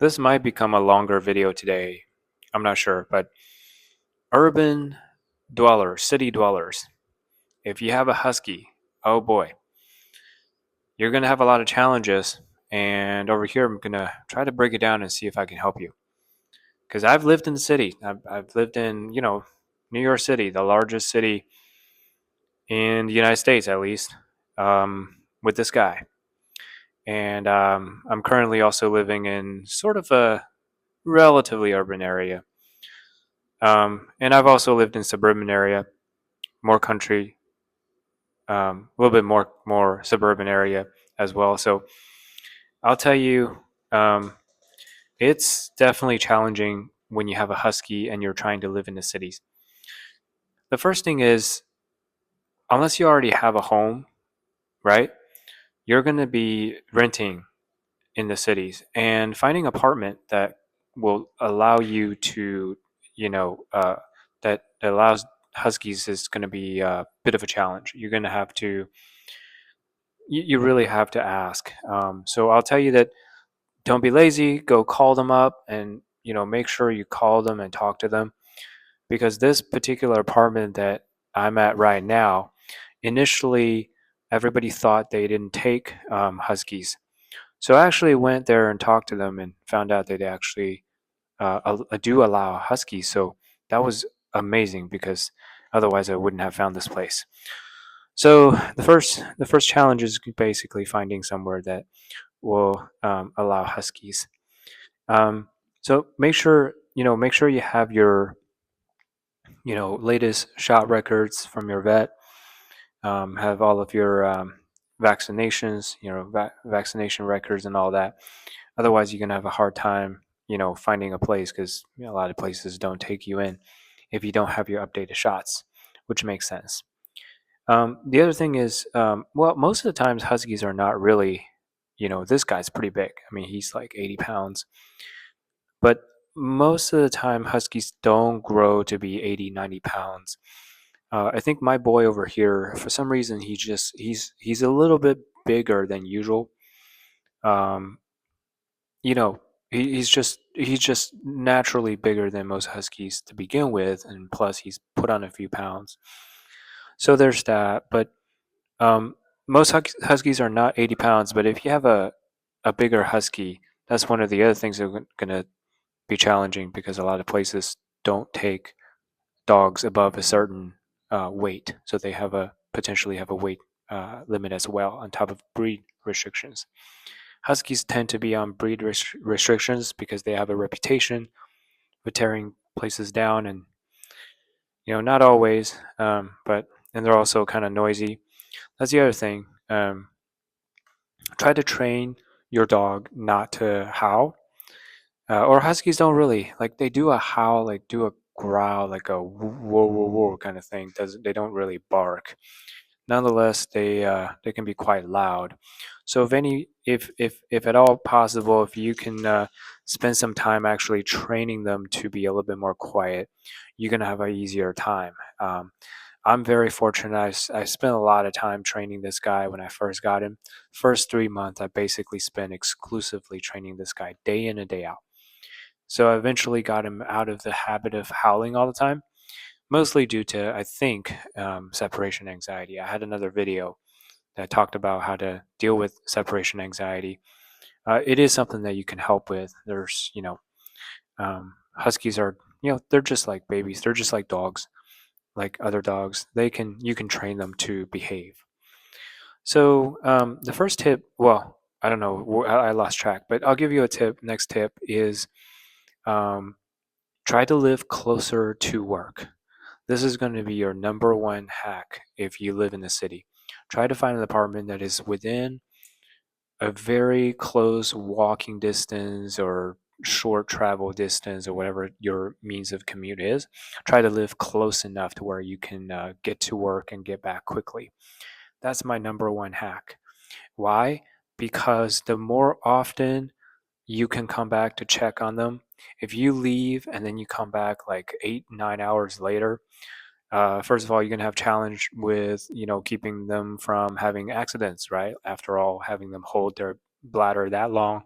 This might become a longer video today. I'm not sure, but urban dwellers, city dwellers, if you have a husky, oh boy, you're going to have a lot of challenges. And over here, I'm going to try to break it down and see if I can help you. Because I've lived in the city. I've lived in, New York City, the largest city in the United States, at least, with this guy. And I'm currently also living in sort of a relatively urban area. And I've also lived in suburban area, more country, a little bit more suburban area as well. So I'll tell you, um, it's definitely challenging when you have a husky and you're trying to live in the cities. The first thing is, unless you already have a home, right? You're going to be renting in the cities and finding an apartment that will allow you to, you know, uh, that allows huskies is going to be a bit of a challenge. You're going to have to, you really have to ask. So I'll tell you that don't be lazy. Go call them up and make sure you call them and talk to them because this particular apartment that I'm at right now, initially everybody thought they didn't take huskies. So I actually went there and talked to them and found out they actually do allow huskies. So that was amazing because otherwise I wouldn't have found this place. So the first challenge is basically finding somewhere that will allow huskies. Um, so make sure you have your latest shot records from your vet. Have all of your vaccinations, vaccination records and all that. Otherwise, you're gonna have a hard time, finding a place because a lot of places don't take you in if you don't have your updated shots, which makes sense. The other thing is, well, most of the times huskies are not really, this guy's pretty big. I mean, he's like 80 pounds, but most of the time huskies don't grow to be 80, 90 pounds. I think my boy over here, for some reason, he's a little bit bigger than usual. Um, you know, he's just naturally bigger than most huskies to begin with, and plus he's put on a few pounds. So there's that. But um, most huskies are not 80 pounds. But if you have a bigger husky, that's one of the other things that are going to be challenging because a lot of places don't take dogs above a certain weight, so they have a potentially have a weight limit as well on top of breed restrictions. Huskies tend to be on breed restrictions because they have a reputation for tearing places down, and not always, but and they're also kind of noisy. That's the other thing. Try to train your dog not to howl. Or huskies don't really like they do a howl, like do a growl, like a whoa whoa whoa kind of thing. Doesn't They don't really bark. Nonetheless, they can be quite loud. So if at all possible, if you can spend some time actually training them to be a little bit more quiet, you're gonna have an easier time. I'm very fortunate. I spent a lot of time training this guy when I first got him. First 3 months, I basically spent exclusively training this guy day in and day out. So I eventually got him out of the habit of howling all the time, mostly due to, I think, separation anxiety. I had another video that talked about how to deal with separation anxiety. It is something that you can help with. Huskies are, they're just like babies. They're just like dogs, like other dogs. You can train them to behave. So the first tip, well, I don't know, I lost track, but I'll give you a tip. Next tip is um, try to live closer to work. This is going to be your number one hack if you live in the city. Try to find an apartment that is within a very close walking distance or short travel distance or whatever your means of commute is. Try to live close enough to where you can get to work and get back quickly. That's my number one hack. Why? Because the more often you can come back to check on them, if you leave and then you come back like 8, 9 hours later, first of all, you're going to have challenge with keeping them from having accidents, right? After all, having them hold their bladder that long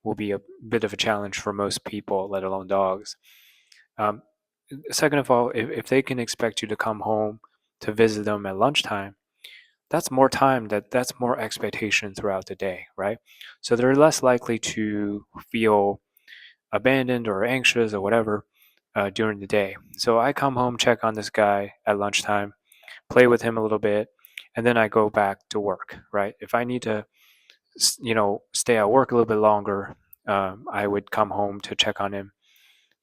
will be a bit of a challenge for most people, let alone dogs. Um, Second of all, if they can expect you to come home to visit them at lunchtime, that's more time, that's more expectation throughout the day, right? So they're less likely to feel abandoned or anxious or whatever during the day. So I come home, check on this guy at lunchtime, play with him a little bit, and then I go back to work, right? If I need to, stay at work a little bit longer, I would come home to check on him,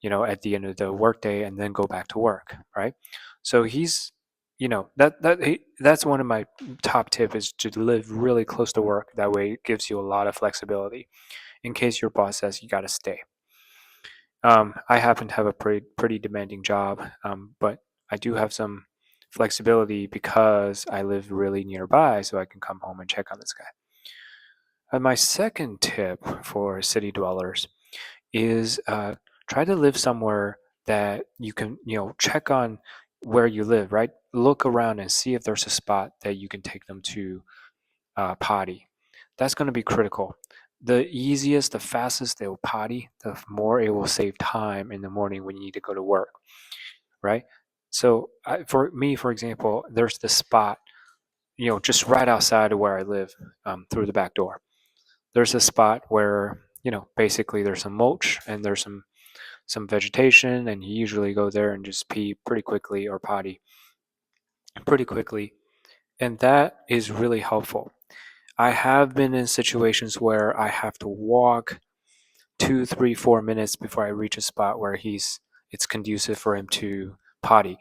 at the end of the workday, and then go back to work, right? So he's, that's one of my top tip is to live really close to work. That way, it gives you a lot of flexibility in case your boss says you got to stay. I happen to have a pretty demanding job, but I do have some flexibility because I live really nearby, so I can come home and check on this guy. And my second tip for city dwellers is try to live somewhere that you can, check on where you live, right? Look around and see if there's a spot that you can take them to potty. That's going to be critical. The easiest, the fastest they will potty, the more it will save time in the morning when you need to go to work, right? So for me, for example, there's this spot, just right outside of where I live, through the back door. There's a spot where, basically there's some mulch and there's some vegetation, and you usually go there and just pee pretty quickly or potty pretty quickly, and that is really helpful. I have been in situations where I have to walk 2, 3, 4 minutes before I reach a spot where it's conducive for him to potty.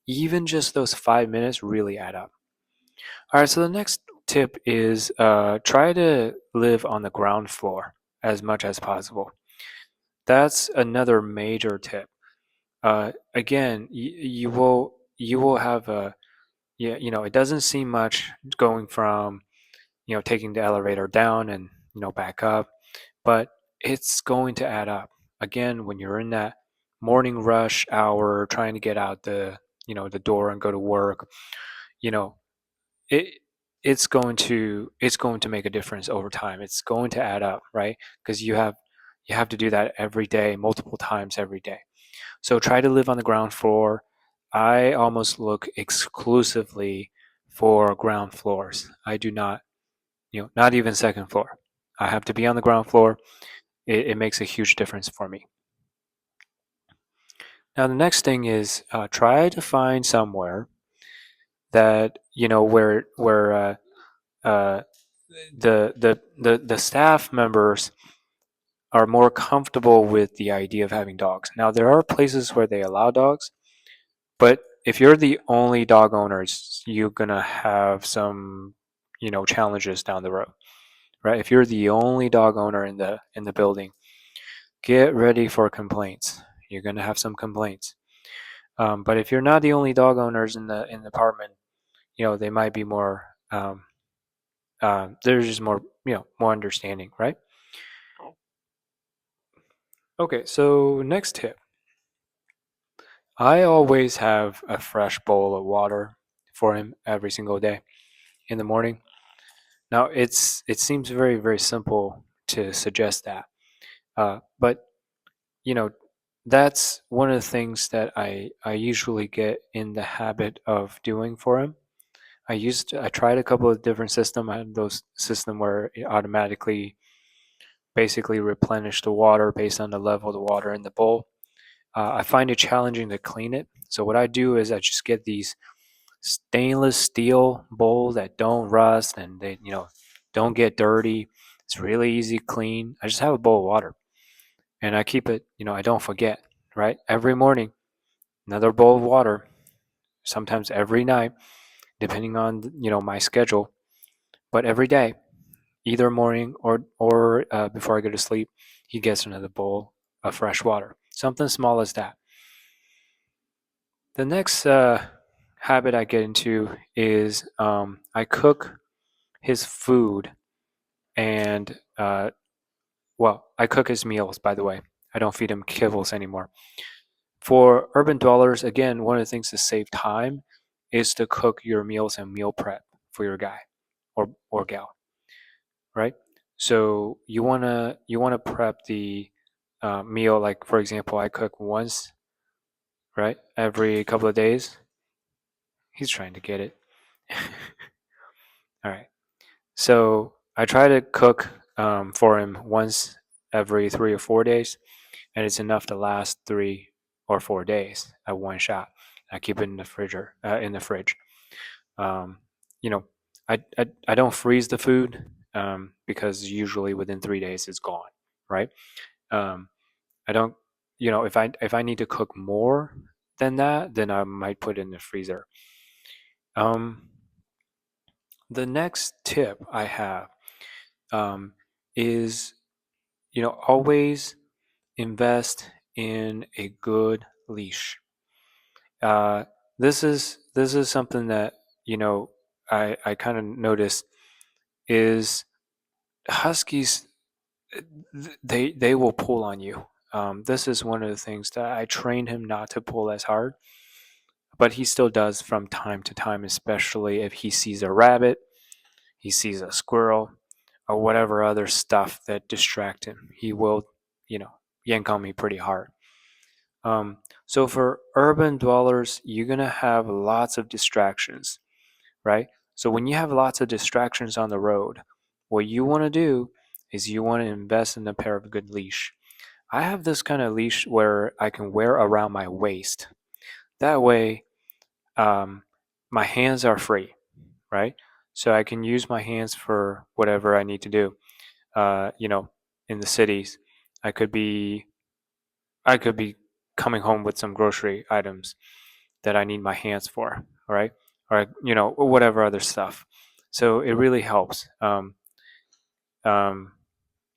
Even just those 5 minutes really add up. All right, so the next tip is try to live on the ground floor as much as possible. That's another major tip. Again, you will have a, yeah, it doesn't seem much going from, taking the elevator down and, back up, but it's going to add up. Again, when you're in that morning rush hour trying to get out the door and go to work, you know, it it's going to make a difference over time. It's going to add up, right? Because you have to do that every day, multiple times every day. So try to live on the ground floor. I almost look exclusively for ground floors. I do not, not even second floor. I have to be on the ground floor. It makes a huge difference for me. Now, the next thing is try to find somewhere that, where uh, the staff members are more comfortable with the idea of having dogs. Now, there are places where they allow dogs, but if you're the only dog owners, you're gonna have some, challenges down the road, right? If you're the only dog owner in the building, get ready for complaints. You're gonna have some complaints. But if you're not the only dog owners in the apartment, they might be more. There's just more, more understanding, right? Okay, so next tip. I always have a fresh bowl of water for him every single day in the morning. Now it seems very very simple to suggest that, but you know that's one of the things that I usually get in the habit of doing for him. I tried a couple of different systems. I had those system where it automatically basically replenish the water based on the level of the water in the bowl. I find it challenging to clean it. So what I do is I just get these stainless steel bowls that don't rust and they, don't get dirty. It's really easy to clean. I just have a bowl of water and I keep it, I don't forget, right? Every morning, another bowl of water, sometimes every night, depending on, my schedule, but every day, either morning or before I go to sleep, he gets another bowl of fresh water. Something small as that. The next habit I get into is I cook his food and I cook his meals. By the way, I don't feed him kibbles anymore. For urban dwellers, again, one of the things to save time is to cook your meals and meal prep for your guy or gal, right? So you wanna prep the meal. Like for example, I cook once, right, every couple of days. He's trying to get it. All right. So I try to cook for him once every 3 or 4 days, and it's enough to last 3 or 4 days at one shot. I keep it in the in the fridge. Um, you know, I don't freeze the food because usually within 3 days it's gone, right? Um, I don't, if I need to cook more than that, then I might put it in the freezer. Um, the next tip I have um, is always invest in a good leash. Uh, this is something that I kind of noticed is huskies. They will pull on you. This is one of the things that I train him not to pull as hard, but he still does from time to time, especially if he sees a rabbit, he sees a squirrel, or whatever other stuff that distract him. He will, you know, yank on me pretty hard. So for urban dwellers, you're gonna have lots of distractions, right? So when you have lots of distractions on the road, what you want to do is you want to invest in a pair of good leash. I have this kind of leash where I can wear around my waist. That way, um, my hands are free, right? So I can use my hands for whatever I need to do. Uh, you know, in the cities, I could be I could be coming home with some grocery items that I need my hands for, right? Or whatever other stuff. So it really helps. Um,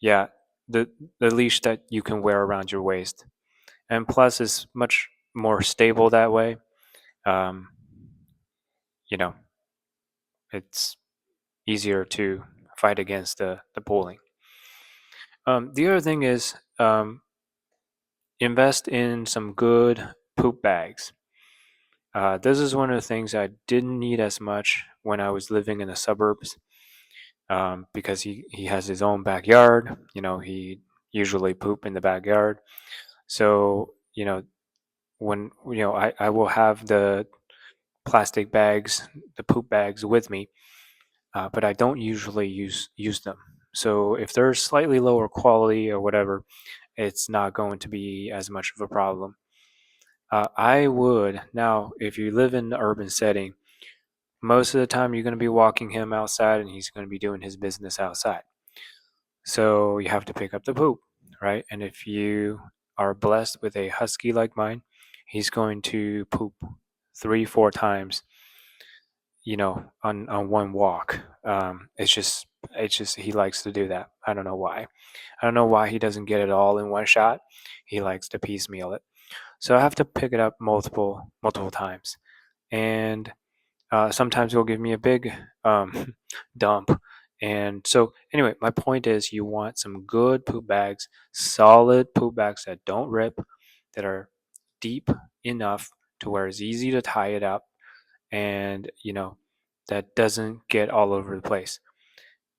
yeah, the the leash that you can wear around your waist, and plus it's much more stable that way. Um, you know, it's easier to fight against the pulling. The other thing is invest in some good poop bags. This is one of the things I didn't need as much when I was living in the suburbs because he has his own backyard. He usually poop in the backyard. So, when, I will have the plastic bags, the poop bags with me, but I don't usually use them. So if they're slightly lower quality or whatever, it's not going to be as much of a problem. I would now, if you live in an urban setting, most of the time you're going to be walking him outside and he's going to be doing his business outside. So you have to pick up the poop, right? And if you are blessed with a husky like mine, he's going to poop 3, 4 times, on one walk. It's just he likes to do that. I don't know why. I don't know why he doesn't get it all in one shot. He likes to piecemeal it. So I have to pick it up multiple times, and sometimes he'll give me a big dump. And so, anyway, my point is you want some good poop bags, solid poop bags that don't rip, that are deep enough to where it's easy to tie it up, and, that doesn't get all over the place.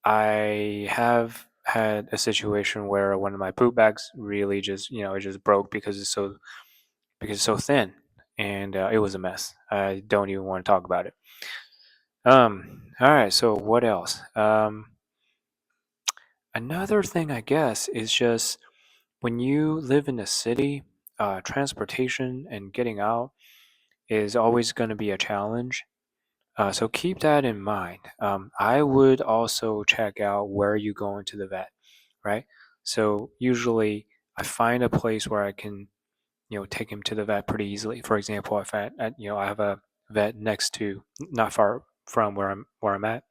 I have had a situation where one of my poop bags really just, it just broke because it's so thin, and it was a mess. I don't even want to talk about it. All right, so what else? Another thing, I guess, is just when you live in a city, transportation and getting out is always going to be a challenge. So keep that in mind. I would also check out where you go into the vet, right? So usually I find a place where I can, take him to the vet pretty easily. For example, if I have a vet next to, not far from where I'm at,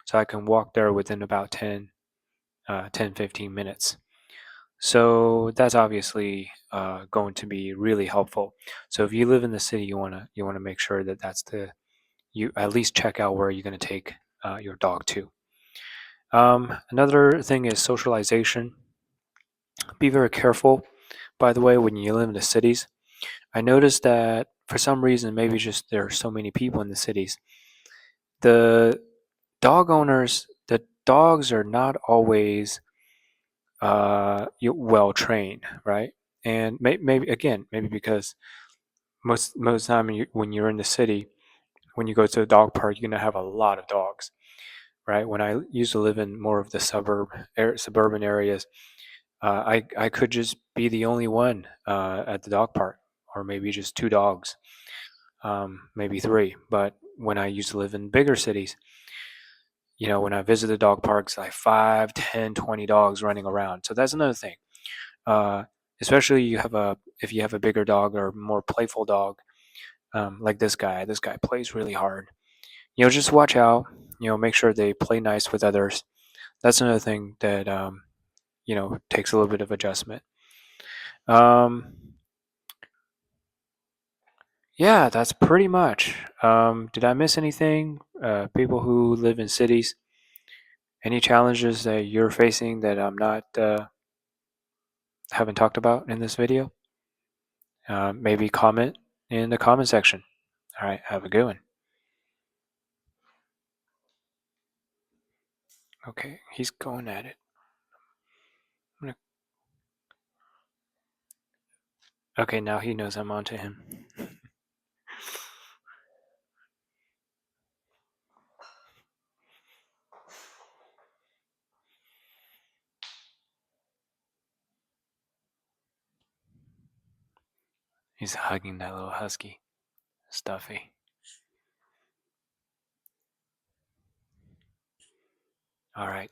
so I can walk there within about 15 minutes. So that's obviously going to be really helpful. So if you live in the city, you wanna make sure that you at least check out where you're going to take your dog to. Another thing is socialization. Be very careful, by the way, when you live in the cities. I noticed that for some reason, maybe just there are so many people in the cities, the dog owners, dogs are not always well trained, right? And maybe again, maybe because most of the time when you're in the city, when you go to a dog park, you're gonna have a lot of dogs, right? When I used to live in more of the suburban areas, I could just be the only one at the dog park, or maybe just two dogs, maybe three. But when I used to live in bigger cities, when I visit the dog parks, like 5, 10, 20 dogs running around. So that's another thing. Uh, Especially if you have a bigger dog or more playful dog, like this guy. This guy plays really hard. Just watch out. Make sure they play nice with others. That's another thing that takes a little bit of adjustment. Um, yeah, that's pretty much. Did I miss anything? People who live in cities, any challenges that you're facing that I'm not haven't talked about in this video? Maybe comment in the comment section. All right, have a good one. Okay, he's going at it. Okay, now he knows I'm onto him. He's hugging that little husky. Stuffy. All right.